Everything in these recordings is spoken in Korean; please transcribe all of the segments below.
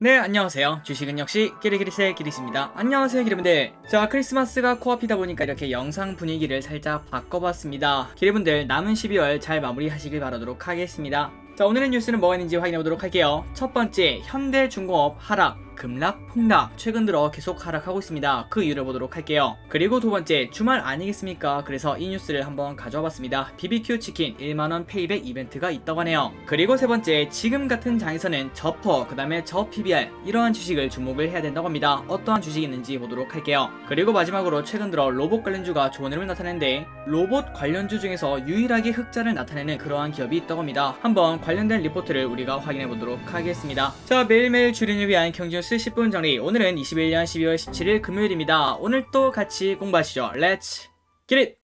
네, 안녕하세요. 주식은 역시 끼리끼리새 끼리씨입니다. 안녕하세요, 기리분들. 자, 크리스마스가 코앞이다 보니까 이렇게 영상 분위기를 살짝 바꿔봤습니다. 기리분들 남은 12월 잘 마무리하시길 바라도록 하겠습니다. 자, 오늘의 뉴스는 뭐가 있는지 확인해보도록 할게요. 첫 번째, 현대중공업 하락. 급락, 폭락, 최근 들어 계속 하락하고 있습니다. 그 이유를 보도록 할게요. 그리고 두 번째, 주말 아니겠습니까? 그래서 이 뉴스를 한번 가져와 봤습니다. BBQ 치킨 1만원 페이백 이벤트가 있다고 하네요. 그리고 세 번째, 지금 같은 장에서는 저퍼, 그 다음에 저 PBR 이러한 주식을 주목을 해야 된다고 합니다. 어떠한 주식이 있는지 보도록 할게요. 그리고 마지막으로 최근 들어 로봇 관련주가 좋은 흐름을 나타내는데 로봇 관련주 중에서 유일하게 흑자를 나타내는 그러한 기업이 있다고 합니다. 한번 관련된 리포트를 우리가 확인해 보도록 하겠습니다. 자, 매일매일 주린을 위한 경제뉴스 10분 정리. 오늘은 21년 12월 17일 금요일입니다. 오늘 또 같이 공부하시죠. Let's get it!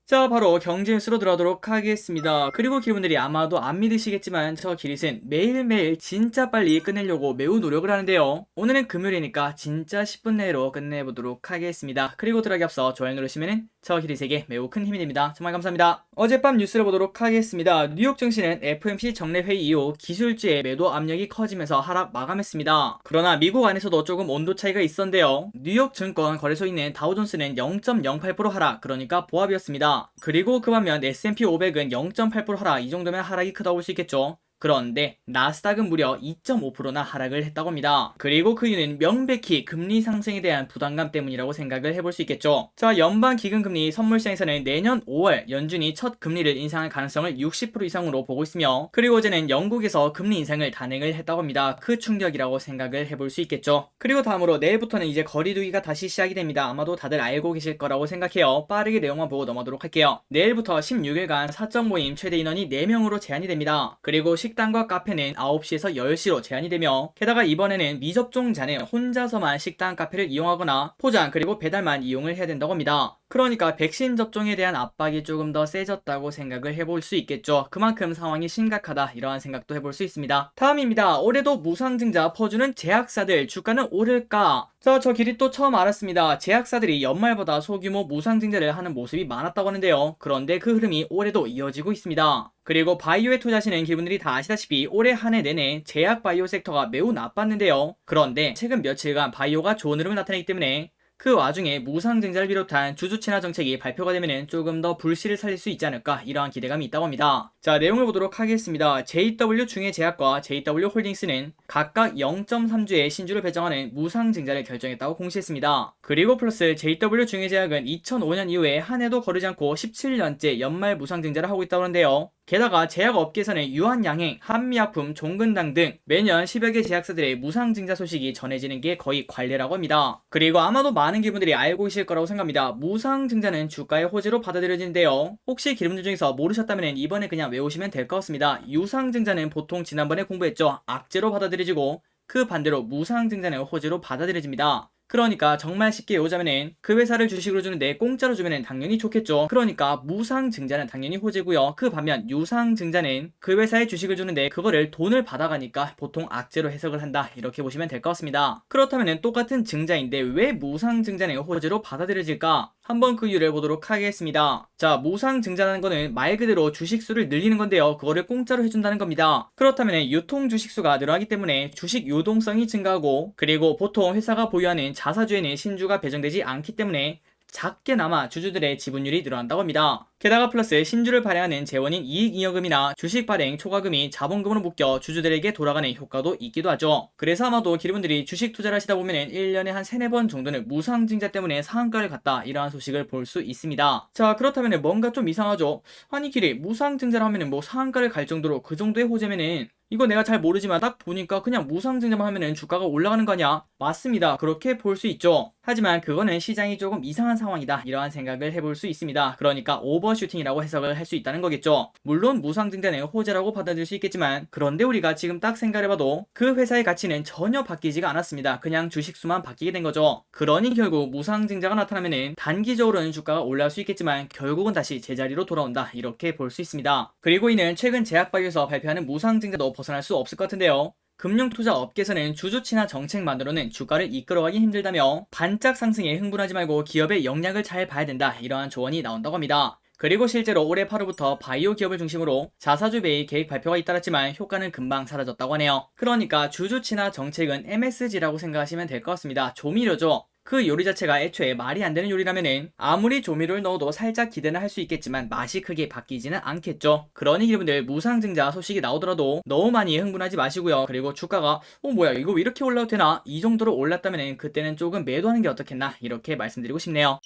자, 바로 경제 뉴스로 들어가도록 하겠습니다. 그리고 기분들이 아마도 안 믿으시겠지만 저 기릿은 매일매일 진짜 빨리 끝내려고 매우 노력을 하는데요. 오늘은 금요일이니까 진짜 10분 내로 끝내보도록 하겠습니다. 그리고 들어가기 앞서 좋아요 누르시면은 저 기릿에게 매우 큰 힘이 됩니다. 정말 감사합니다. 어젯밤 뉴스를 보도록 하겠습니다. 뉴욕 증시는 FOMC 정례회의 이후 기술주의 매도 압력이 커지면서 하락 마감했습니다. 그러나 미국 안에서도 조금 온도 차이가 있었는데요. 뉴욕 증권 거래소에 있는 다우존스는 0.08% 하락, 그러니까 보합이었습니다. 그리고 그 반면 S&P 500은 0.8% 하락, 이 정도면 하락이 크다고 볼 수 있겠죠. 그런데 나스닥은 무려 2.5%나 하락을 했다고 합니다. 그리고 그 이유는 명백히 금리 상승에 대한 부담감 때문이라고 생각을 해볼 수 있겠죠. 자, 연방기금금리 선물시장에서는 내년 5월 연준이 첫 금리를 인상할 가능성을 60% 이상으로 보고 있으며, 그리고 어제는 영국에서 금리 인상을 단행을 했다고 합니다. 그 충격이라고 생각을 해볼 수 있겠죠. 그리고 다음으로 내일부터는 이제 거리두기가 다시 시작이 됩니다. 아마도 다들 알고 계실 거라고 생각해요. 빠르게 내용만 보고 넘어가도록 할게요. 내일부터 16일간 사적 모임 최대 인원이 4명으로 제한이 됩니다. 그리고 식당과 카페는 9시에서 10시로 제한이 되며, 게다가 이번에는 미접종자는 혼자서만 식당, 카페를 이용하거나 포장 그리고 배달만 이용을 해야 된다고 합니다. 그러니까 백신 접종에 대한 압박이 조금 더 세졌다고 생각을 해볼 수 있겠죠. 그만큼 상황이 심각하다, 이러한 생각도 해볼 수 있습니다. 다음입니다. 올해도 무상증자 퍼주는 제약사들 주가는 오를까? 저 길이 또 처음 알았습니다. 제약사들이 연말보다 소규모 무상증자를 하는 모습이 많았다고 하는데요. 그런데 그 흐름이 올해도 이어지고 있습니다. 그리고 바이오에 투자하시는 기분들이 다 아시다시피 올해 한 해 내내 제약 바이오 섹터가 매우 나빴는데요. 그런데 최근 며칠간 바이오가 좋은 흐름을 나타내기 때문에 그 와중에 무상증자를 비롯한 주주 친화 정책이 발표가 되면 조금 더 불씨를 살릴 수 있지 않을까, 이러한 기대감이 있다고 합니다. 자, 내용을 보도록 하겠습니다. JW 중해제약과 JW 홀딩스는 각각 0.3주의 신주를 배정하는 무상증자를 결정했다고 공시했습니다. 그리고 플러스 JW 중해제약은 2005년 이후에 한 해도 거르지 않고 17년째 연말 무상증자를 하고 있다고 하는데요. 게다가 제약업계에서는 유한양행, 한미약품, 종근당 등 매년 10여 개 제약사들의 무상증자 소식이 전해지는 게 거의 관례라고 합니다. 그리고 아마도 많은 기분들이 알고 계실 거라고 생각합니다. 무상증자는 주가의 호재로 받아들여지는데요. 혹시 기분들 중에서 모르셨다면 이번에 그냥 외우시면 될 것 같습니다. 유상증자는 보통 지난번에 공부했죠. 악재로 받아들여지고, 그 반대로 무상증자는 호재로 받아들여집니다. 그러니까 정말 쉽게 외우자면은 그 회사를 주식으로 주는데 공짜로 주면은 당연히 좋겠죠. 그러니까 무상증자는 당연히 호재고요. 그 반면 유상증자는 그 회사에 주식을 주는데 그거를 돈을 받아가니까 보통 악재로 해석을 한다, 이렇게 보시면 될 것 같습니다. 그렇다면은 똑같은 증자인데 왜 무상증자는 호재로 받아들여질까? 한번 그 이유를 보도록 하겠습니다. 자, 무상증자라는 거는 말 그대로 주식수를 늘리는 건데요. 그거를 공짜로 해준다는 겁니다. 그렇다면 유통 주식수가 늘어나기 때문에 주식 유동성이 증가하고, 그리고 보통 회사가 보유하는 자사주에는 신주가 배정되지 않기 때문에 작게나마 주주들의 지분율이 늘어난다고 합니다. 게다가 플러스 신주를 발행하는 재원인 이익잉여금이나 주식 발행 초과금이 자본금으로 묶여 주주들에게 돌아가는 효과도 있기도 하죠. 그래서 아마도 기분들이 주식 투자를 하시다 보면 1년에 한 3-4번 정도는 무상증자 때문에 상한가를 갔다, 이러한 소식을 볼 수 있습니다. 자, 그렇다면 뭔가 좀 이상하죠? 아니 길이 무상증자를 하면 뭐 상한가를 갈 정도로 그 정도의 호재면은 이거 내가 잘 모르지만 딱 보니까 그냥 무상증자만 하면은 주가가 올라가는 거 아니야? 맞습니다. 그렇게 볼 수 있죠. 하지만 그거는 시장이 조금 이상한 상황이다, 이러한 생각을 해볼 수 있습니다. 그러니까 오버슈팅이라고 해석을 할 수 있다는 거겠죠. 물론 무상증자는 호재라고 받아들일 수 있겠지만, 그런데 우리가 지금 딱 생각해봐도 그 회사의 가치는 전혀 바뀌지가 않았습니다. 그냥 주식수만 바뀌게 된 거죠. 그러니 결국 무상증자가 나타나면은 단기적으로는 주가가 올라갈 수 있겠지만 결국은 다시 제자리로 돌아온다, 이렇게 볼 수 있습니다. 그리고 이는 최근 제약바이오에서 발표하는 무상증자도 벗어날 수 없을 것 같은데요. 금융투자 업계에서는 주주 친화 정책만으로는 주가를 이끌어가기 힘들다며 반짝 상승에 흥분하지 말고 기업의 역량을 잘 봐야 된다, 이러한 조언이 나온다고 합니다. 그리고 실제로 올해 8월부터 바이오 기업을 중심으로 자사주 매입 계획 발표가 잇따랐지만 효과는 금방 사라졌다고 하네요. 그러니까 주주치나 정책은 MSG라고 생각하시면 될 것 같습니다. 조미료죠. 그 요리 자체가 애초에 말이 안 되는 요리라면은 아무리 조미료를 넣어도 살짝 기대는 할 수 있겠지만 맛이 크게 바뀌지는 않겠죠. 그러니 여러분들 무상증자 소식이 나오더라도 너무 많이 흥분하지 마시고요. 그리고 주가가 뭐야 이거 왜 이렇게 올라도 되나 이 정도로 올랐다면은 그때는 조금 매도하는 게 어떻겠나 이렇게 말씀드리고 싶네요.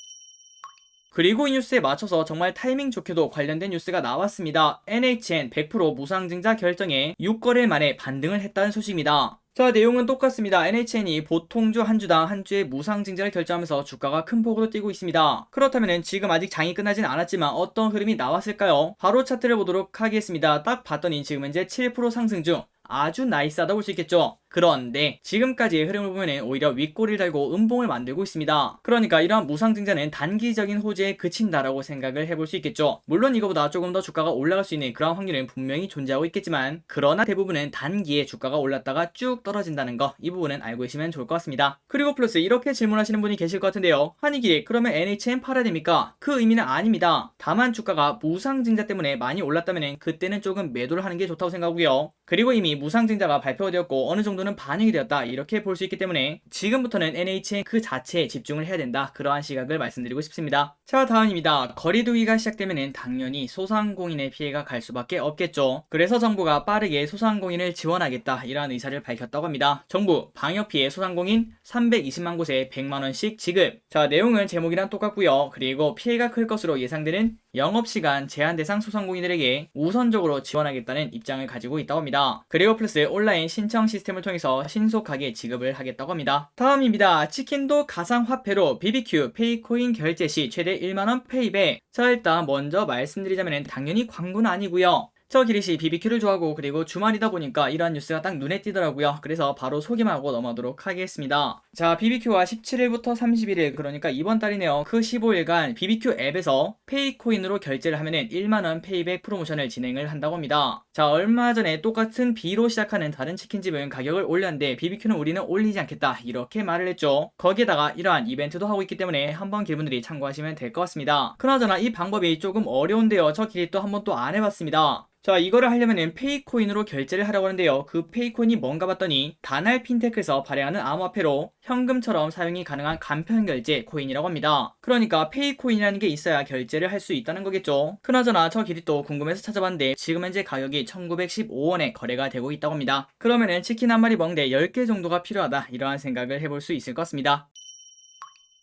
그리고 이 뉴스에 맞춰서 정말 타이밍 좋게도 관련된 뉴스가 나왔습니다. NHN 100% 무상증자 결정에 6거래일 만에 반등을 했다는 소식입니다. 자, 내용은 똑같습니다. NHN이 보통주 한 주당 한 주의 무상증자를 결정하면서 주가가 큰 폭으로 뛰고 있습니다. 그렇다면 지금 아직 장이 끝나진 않았지만 어떤 흐름이 나왔을까요? 바로 차트를 보도록 하겠습니다. 딱 봤더니 지금 현재 7% 상승 중 아주 나이스하다 볼 수 있겠죠. 그런데 지금까지의 흐름을 보면 오히려 윗꼬리를 달고 음봉을 만들고 있습니다. 그러니까 이러한 무상증자는 단기적인 호재에 그친다라고 생각을 해볼 수 있겠죠. 물론 이거보다 조금 더 주가가 올라갈 수 있는 그런 확률은 분명히 존재하고 있겠지만 그러나 대부분은 단기에 주가가 올랐다가 쭉 떨어진다는 거 이 부분은 알고 계시면 좋을 것 같습니다. 그리고 플러스 이렇게 질문하시는 분이 계실 것 같은데요. 한이기 그러면 NHN 팔아야 됩니까? 그 의미는 아닙니다. 다만 주가가 무상증자 때문에 많이 올랐다면 그때는 조금 매도를 하는 게 좋다고 생각하고요. 그리고 이미 무상증자가 발표가 되었고 어느 정도는 반영이 되었다 이렇게 볼 수 있기 때문에 지금부터는 NHN 그 자체에 집중을 해야 된다 그러한 시각을 말씀드리고 싶습니다. 자, 다음입니다. 거리두기가 시작되면 당연히 소상공인의 피해가 갈 수밖에 없겠죠. 그래서 정부가 빠르게 소상공인을 지원하겠다 이러한 의사를 밝혔다고 합니다. 정부 방역피해 소상공인 320만 곳에 100만원씩 지급. 자, 내용은 제목이랑 똑같고요. 그리고 피해가 클 것으로 예상되는 영업시간 제한 대상 소상공인들에게 우선적으로 지원하겠다는 입장을 가지고 있다고 합니다. 그리고 플러스 온라인 신청 시스템을 통해서 신속하게 지급을 하겠다고 합니다. 다음입니다. 치킨도 가상화폐로 BBQ 페이코인 결제 시 최대 1만원 페이백. 자, 일단 먼저 말씀드리자면 당연히 광고는 아니고요. 저 기리씨 BBQ를 좋아하고 그리고 주말이다 보니까 이러한 뉴스가 딱 눈에 띄더라고요. 그래서 바로 소개만 하고 넘어가도록 하겠습니다. 자, BBQ가 17일부터 31일 그러니까 이번 달이네요. 그 15일간 BBQ 앱에서 페이코인으로 결제를 하면은 1만원 페이백 프로모션을 진행을 한다고 합니다. 자, 얼마 전에 똑같은 B로 시작하는 다른 치킨집은 가격을 올렸는데 BBQ는 우리는 올리지 않겠다 이렇게 말을 했죠. 거기에다가 이러한 이벤트도 하고 있기 때문에 한번 길분들이 참고하시면 될 것 같습니다. 그나저나 이 방법이 조금 어려운데요. 저 길이 또 한번 또 안 해봤습니다. 자, 이거를 하려면은 페이코인으로 결제를 하라고 하는데요. 그 페이코인이 뭔가 봤더니 다날 핀테크에서 발행하는 암호화폐로 현금처럼 사용이 가능한 간편 결제 코인이라고 합니다. 그러니까 페이코인이라는 게 있어야 결제를 할 수 있다는 거겠죠. 그나저나 저 길이 또 궁금해서 찾아봤는데 지금 현재 가격이 1915원에 거래가 되고 있다고 합니다. 그러면은 치킨 한 마리 먹는데 10개 정도가 필요하다 이러한 생각을 해볼 수 있을 것 같습니다.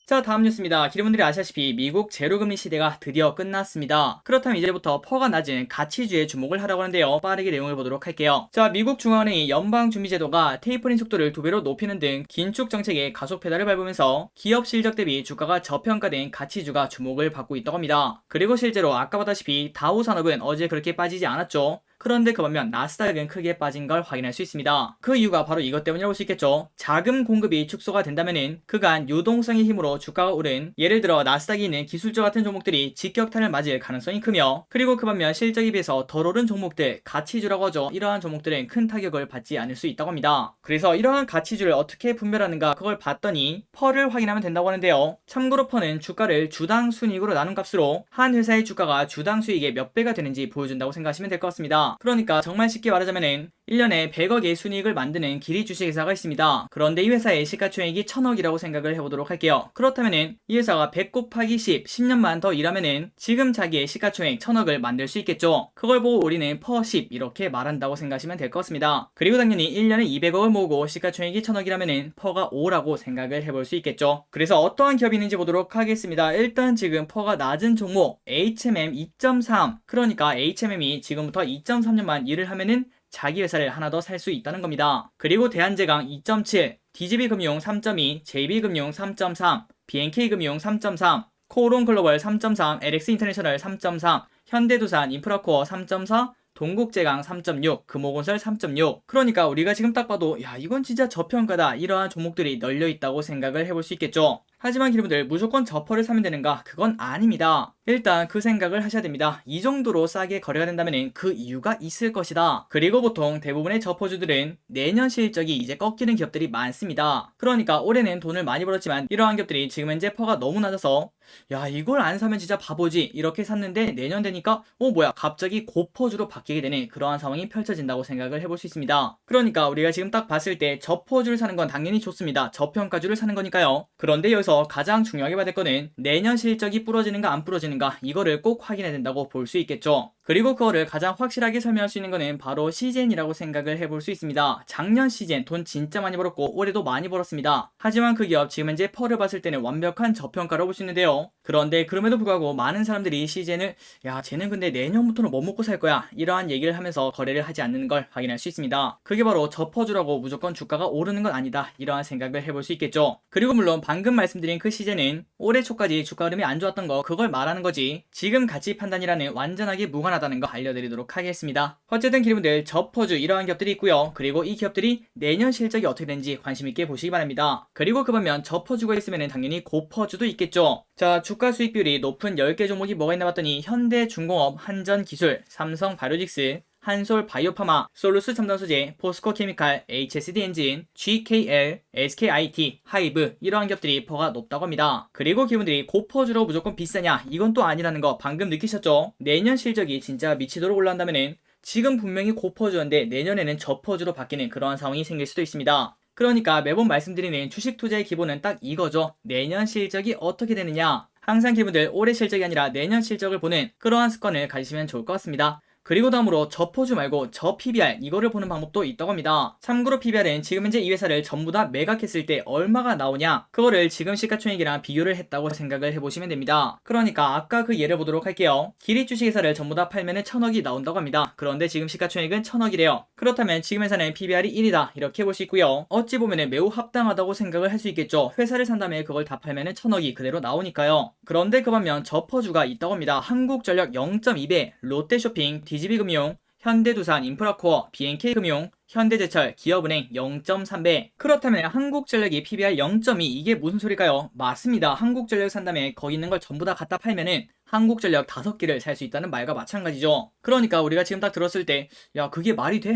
자, 다음 뉴스입니다. 기름분들이 아시다시피 미국 제로금리 시대가 드디어 끝났습니다. 그렇다면 이제부터 퍼가 낮은 가치주에 주목을 하라고 하는데요. 빠르게 내용을 보도록 할게요. 자, 미국 중앙은행이 연방준비제도가 테이퍼링 속도를 2배로 높이는 등 긴축 정책에 가속 페달을 밟으면서 기업 실적 대비 주가가 저평가된 가치주가 주목을 받고 있다고 합니다. 그리고 실제로 아까 봤다시피 다우 산업은 어제 그렇게 빠지지 않았죠. 그런데 그 반면 나스닥은 크게 빠진 걸 확인할 수 있습니다. 그 이유가 바로 이것 때문이라고 볼 수 있겠죠. 자금 공급이 축소가 된다면은 그간 유동성의 힘으로 주가가 오른 예를 들어 나스닥이 있는 기술주 같은 종목들이 직격탄을 맞을 가능성이 크며 그리고 그 반면 실적에 비해서 덜 오른 종목들 가치주라고 하죠. 이러한 종목들은 큰 타격을 받지 않을 수 있다고 합니다. 그래서 이러한 가치주를 어떻게 분별하는가 그걸 봤더니 펄을 확인하면 된다고 하는데요. 참고로 펄은 주가를 주당 순이익으로 나눈 값으로 한 회사의 주가가 주당 수익의 몇 배가 되는지 보여준다고 생각하시면 될 것 같습니다. 그러니까 정말 쉽게 말하자면은 1년에 100억의 순이익을 만드는 기리 주식회사가 있습니다. 그런데 이 회사의 시가총액이 1000억이라고 생각을 해보도록 할게요. 그렇다면은 이 회사가 100 곱하기 10, 10년만 더 일하면은 지금 자기의 시가총액 1000억을 만들 수 있겠죠. 그걸 보고 우리는 퍼 10 이렇게 말한다고 생각하시면 될 것 같습니다. 그리고 당연히 1년에 200억을 모으고 시가총액이 1000억이라면은 퍼가 5라고 생각을 해볼 수 있겠죠. 그래서 어떠한 기업이 있는지 보도록 하겠습니다. 일단 지금 퍼가 낮은 종목 HMM 2.3 그러니까 HMM이 지금부터 2.3년만 일을 하면은 자기 회사를 하나 더 살 수 있다는 겁니다. 그리고 대한제강 2.7, DGB금융 3.2, JB금융 3.3, BNK금융 3.3, 코오론글로벌 3.3, LX인터내셔널 3.3, 현대두산 인프라코어 3.4, 동국제강 3.6, 금호건설 3.6. 그러니까 우리가 지금 딱 봐도 야 이건 진짜 저평가다 이러한 종목들이 널려 있다고 생각을 해볼 수 있겠죠. 하지만 여러분들 무조건 저퍼를 사면 되는가? 그건 아닙니다. 일단 그 생각을 하셔야 됩니다. 이 정도로 싸게 거래가 된다면 그 이유가 있을 것이다. 그리고 보통 대부분의 저퍼주들은 내년 실적이 이제 꺾이는 기업들이 많습니다. 그러니까 올해는 돈을 많이 벌었지만 이러한 기업들이 지금 현재 퍼가 너무 낮아서 야 이걸 안 사면 진짜 바보지 이렇게 샀는데 내년 되니까 뭐야 갑자기 고퍼주로 바뀌게 되는 그러한 상황이 펼쳐진다고 생각을 해볼 수 있습니다. 그러니까 우리가 지금 딱 봤을 때 저퍼주를 사는 건 당연히 좋습니다. 저평가주를 사는 거니까요. 그런데 여기서 가장 중요하게 받을 거는 내년 실적이 부러지는가 안 부러지는가 이거를 꼭 확인해야 된다고 볼 수 있겠죠. 그리고 그거를 가장 확실하게 설명할 수 있는 거는 바로 시젠이라고 생각을 해볼 수 있습니다. 작년 시젠 돈 진짜 많이 벌었고 올해도 많이 벌었습니다. 하지만 그 기업 지금 현재 펄을 봤을 때는 완벽한 저평가로 볼 수 있는데요. 그런데 그럼에도 불구하고 많은 사람들이 시젠을 야 쟤는 근데 내년부터는 뭐 먹고 살 거야 이러한 얘기를 하면서 거래를 하지 않는 걸 확인할 수 있습니다. 그게 바로 저퍼주라고 무조건 주가가 오르는 건 아니다 이러한 생각을 해볼 수 있겠죠. 그리고 물론 방금 말씀드린 그 시젠은 올해 초까지 주가 흐름이 안 좋았던 거 그걸 말하는 거지 지금 가치 판단이라는 완전하게 무관하다는 거 알려드리도록 하겠습니다. 어쨌든 여러분들 저퍼주 이러한 기업들이 있고요. 그리고 이 기업들이 내년 실적이 어떻게 되는지 관심 있게 보시기 바랍니다. 그리고 그 반면 저퍼주가 있으면 당연히 고퍼주도 있겠죠. 자 주가 수익 비율이 높은 10개 종목이 뭐가 있나 봤더니 현대중공업, 한전기술, 삼성바이오직스, 한솔바이오파마, 솔루스 첨단소재, 포스코케미칼, HSD엔진, GKL, SKIT, 하이브 이러한 기업들이 퍼가 높다고 합니다. 그리고 기분들이 고퍼주로 무조건 비싸냐? 이건 또 아니라는 거 방금 느끼셨죠? 내년 실적이 진짜 미치도록 올라간다면은 지금 분명히 고퍼주였는데 내년에는 저퍼주로 바뀌는 그러한 상황이 생길 수도 있습니다. 그러니까 매번 말씀드리는 주식 투자의 기본은 딱 이거죠. 내년 실적이 어떻게 되느냐? 항상 기분들 올해 실적이 아니라 내년 실적을 보는 그러한 습관을 가지시면 좋을 것 같습니다. 그리고 다음으로 저퍼주 말고 저 PBR 이거를 보는 방법도 있다고 합니다. 참고로 PBR은 지금 현재 이 회사를 전부 다 매각했을 때 얼마가 나오냐 그거를 지금 시가총액이랑 비교를 했다고 생각을 해보시면 됩니다. 그러니까 아까 그 예를 보도록 할게요. 기립 주식회사를 전부 다 팔면은 1000억이 나온다고 합니다. 그런데 지금 시가총액은 1000억이래요. 그렇다면 지금 회사는 PBR이 1이다 이렇게 볼 수 있고요. 어찌 보면은 매우 합당하다고 생각을 할 수 있겠죠. 회사를 산 다음에 그걸 다 팔면은 1000억이 그대로 나오니까요. 그런데 그 반면 저퍼주가 있다고 합니다. 한국전력 0.2배, 롯데쇼핑, DGB금융, 현대두산 인프라코어, BNK금융, 현대제철, 기업은행 0.3배. 그렇다면 한국전력이 PBR 0.2 이게 무슨 소리일까요? 맞습니다. 한국전력 산 다음에 거기 있는 걸 전부 다 갖다 팔면은 한국전력 5개를 살 수 있다는 말과 마찬가지죠. 그러니까 우리가 지금 딱 들었을 때 야 그게 말이 돼?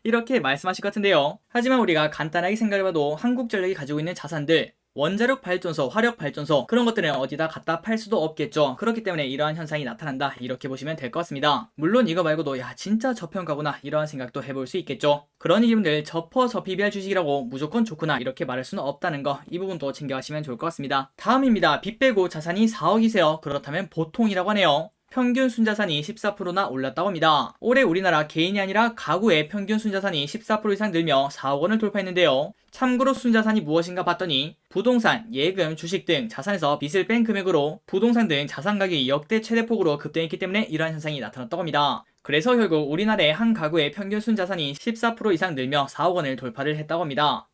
이렇게 말씀하실 것 같은데요. 하지만 우리가 간단하게 생각해봐도 한국전력이 가지고 있는 자산들 원자력 발전소, 화력 발전소 그런 것들은 어디다 갖다 팔 수도 없겠죠. 그렇기 때문에 이러한 현상이 나타난다 이렇게 보시면 될 것 같습니다. 물론 이거 말고도 야 진짜 저평가구나 이러한 생각도 해볼 수 있겠죠. 그러니 이분들 저퍼 PBR 주식이라고 무조건 좋구나 이렇게 말할 수는 없다는 거 이 부분도 챙겨가시면 좋을 것 같습니다. 다음입니다. 빚 빼고 자산이 4억이세요. 그렇다면 보통이라고 하네요. 평균 순자산이 14%나 올랐다고 합니다. 올해 우리나라 개인이 아니라 가구의 평균 순자산이 14% 이상 늘며 4억 원을 돌파했는데요. 참고로 순자산이 무엇인가 봤더니 부동산, 예금, 주식 등 자산에서 빚을 뺀 금액으로 부동산 등 자산 가격이 역대 최대폭으로 급등했기 때문에 이러한 현상이 나타났다고 합니다. 그래서 결국 우리나라의 한 가구의 평균 순자산이 14% 이상 늘며 4억 원을 돌파를 했다고 합니다.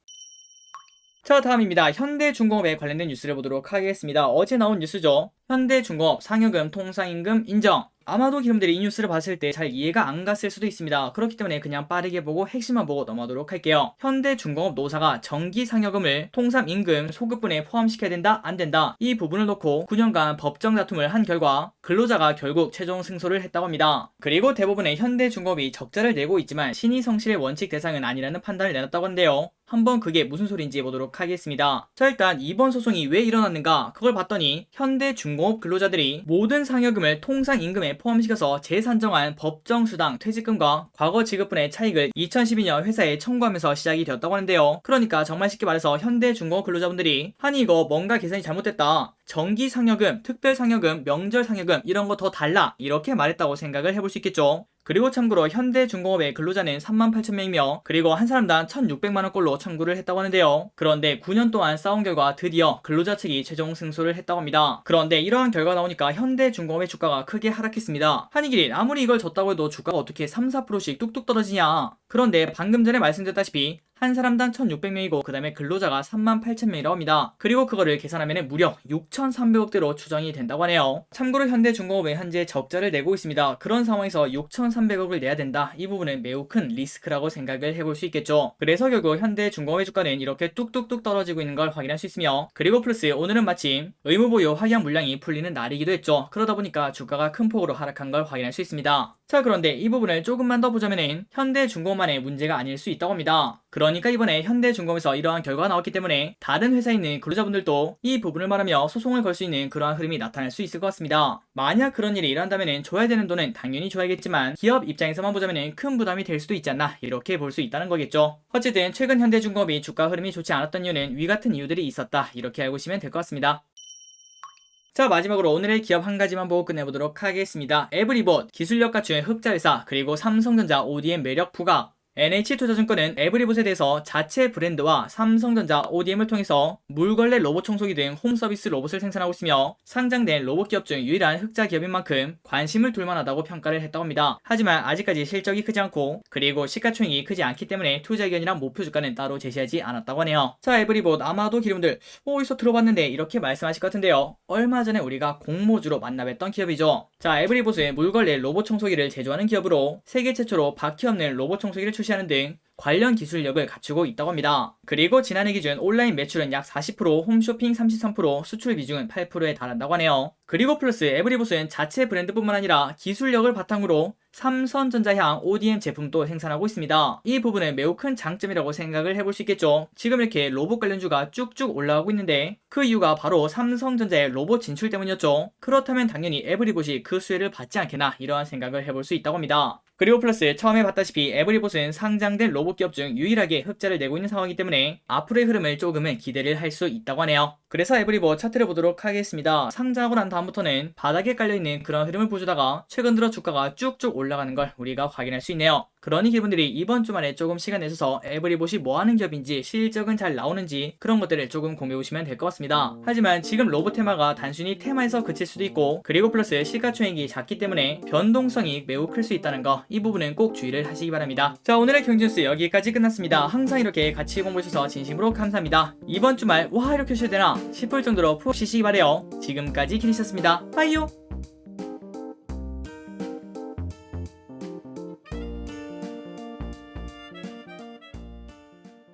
자 다음입니다. 현대중공업에 관련된 뉴스를 보도록 하겠습니다. 어제 나온 뉴스죠. 현대중공업 상여금 통상임금 인정. 아마도 여러분들이 이 뉴스를 봤을 때 잘 이해가 안 갔을 수도 있습니다. 그렇기 때문에 그냥 빠르게 보고 핵심만 보고 넘어가도록 할게요. 현대중공업 노사가 정기 상여금을 통상임금 소급분에 포함시켜야 된다 안 된다 이 부분을 놓고 9년간 법정 다툼을 한 결과 근로자가 결국 최종 승소를 했다고 합니다. 그리고 대부분의 현대중공업이 적자를 내고 있지만 신의 성실의 원칙 대상은 아니라는 판단을 내놨다고 하는데요. 한번 그게 무슨 소리인지 보도록 하겠습니다. 자 일단 이번 소송이 왜 일어났는가 그걸 봤더니 현대중공업 근로자들이 모든 상여금을 통상임금에 포함시켜서 재산정한 법정수당 퇴직금과 과거 지급분의 차익을 2012년 회사에 청구하면서 시작이 되었다고 하는데요. 그러니까 정말 쉽게 말해서 현대중공업 근로자분들이 아니 이거 뭔가 계산이 잘못됐다. 정기 상여금, 특별 상여금, 명절 상여금 이런 거 더 달라 이렇게 말했다고 생각을 해볼 수 있겠죠. 그리고 참고로 현대중공업의 근로자는 38,000명이며 그리고 한 사람당 1,600만원꼴로 청구를 했다고 하는데요. 그런데 9년 동안 싸운 결과 드디어 근로자 측이 최종 승소를 했다고 합니다. 그런데 이러한 결과가 나오니까 현대중공업의 주가가 크게 하락했습니다. 한이길이 아무리 이걸 졌다고 해도 주가가 어떻게 3, 4%씩 뚝뚝 떨어지냐. 그런데 방금 전에 말씀드렸다시피 한 사람당 1600명이고 그 다음에 근로자가 38,000명이라고 합니다. 그리고 그거를 계산하면 무려 6,300억대로 추정이 된다고 하네요. 참고로 현대중공업은 현재 적자를 내고 있습니다. 그런 상황에서 6,300억을 내야 된다. 이 부분은 매우 큰 리스크라고 생각을 해볼 수 있겠죠. 그래서 결국 현대중공업의 주가는 이렇게 뚝뚝뚝 떨어지고 있는 걸 확인할 수 있으며, 그리고 플러스 오늘은 마침 의무보유 확약 물량이 풀리는 날이기도 했죠. 그러다 보니까 주가가 큰 폭으로 하락한 걸 확인할 수 있습니다. 자, 그런데 이 부분을 조금만 더 보자면은 현대중공업만의 문제가 아닐 수 있다고 합니다. 그러니까 이번에 현대중공업에서 이러한 결과가 나왔기 때문에 다른 회사에 있는 근로자분들도 이 부분을 말하며 소송을 걸 수 있는 그러한 흐름이 나타날 수 있을 것 같습니다. 만약 그런 일이 일어난다면은 줘야 되는 돈은 당연히 줘야겠지만 기업 입장에서만 보자면은 큰 부담이 될 수도 있지 않나, 이렇게 볼 수 있다는 거겠죠. 어쨌든 최근 현대중공업이 주가 흐름이 좋지 않았던 이유는 위 같은 이유들이 있었다, 이렇게 알고 있으면 될 것 같습니다. 자, 마지막으로 오늘의 기업 한 가지만 보고 끝내보도록 하겠습니다. 에브리봇, 기술력 갖춘 흑자회사, 그리고 삼성전자 ODM 매력 부각. NH투자증권은 에브리봇에 대해서 자체 브랜드와 삼성전자 ODM을 통해서 물걸레 로봇 청소기 등 홈서비스 로봇을 생산하고 있으며 상장된 로봇 기업 중 유일한 흑자 기업인 만큼 관심을 둘 만하다고 평가를 했다고 합니다. 하지만 아직까지 실적이 크지 않고 그리고 시가총액이 크지 않기 때문에 투자 의견이랑 목표 주가는 따로 제시하지 않았다고 하네요. 자, 에브리봇 아마도 기름들 어디서 들어봤는데 이렇게 말씀하실 것 같은데요. 얼마 전에 우리가 공모주로 만나뵀던 기업이죠. 자, 에브리봇은 물걸레 로봇 청소기를 제조하는 기업으로 세계 최초로 바퀴 없는 로봇 청소기를 출시하는 등 관련 기술력을 갖추고 있다고 합니다. 그리고 지난해 기준 온라인 매출은 약 40%, 홈쇼핑 33%, 수출 비중은 8%에 달한다고 하네요. 그리고 플러스 에브리봇은 자체 브랜드뿐만 아니라 기술력을 바탕으로 삼성전자향 ODM 제품도 생산하고 있습니다. 이 부분은 매우 큰 장점이라고 생각을 해볼 수 있겠죠. 지금 이렇게 로봇 관련주가 쭉쭉 올라가고 있는데 그 이유가 바로 삼성전자의 로봇 진출 때문이었죠. 그렇다면 당연히 에브리봇이 그 수혜를 받지 않겠나, 이러한 생각을 해볼 수 있다고 합니다. 그리고 플러스 처음에 봤다시피 에브리봇은 상장된 로봇 기업 중 유일하게 흑자를 내고 있는 상황이기 때문에 앞으로의 흐름을 조금은 기대를 할 수 있다고 하네요. 그래서 에브리봇 차트를 보도록 하겠습니다. 상장하고 난 다음부터는 바닥에 깔려있는 그런 흐름을 보여주다가 최근 들어 주가가 쭉쭉 올라가는 걸 우리가 확인할 수 있네요. 그러니 기분들이 이번 주말에 조금 시간 내셔서 에브리봇이 뭐하는 기업인지, 실적은 잘 나오는지 그런 것들을 조금 공유해보시면 될 것 같습니다. 하지만 지금 로봇 테마가 단순히 테마에서 그칠 수도 있고 그리고 플러스 시가총액이 작기 때문에 변동성이 매우 클 수 있다는 거, 이 부분은 꼭 주의를 하시기 바랍니다. 자, 오늘의 경제뉴스 여기까지 끝났습니다. 항상 이렇게 같이 공부해주셔서 진심으로 감사합니다. 이번 주말 와 이렇게 쉬어야 되나 싶을 정도로 푹 쉬시기 바래요. 지금까지 키니셨습니다. 빠이요.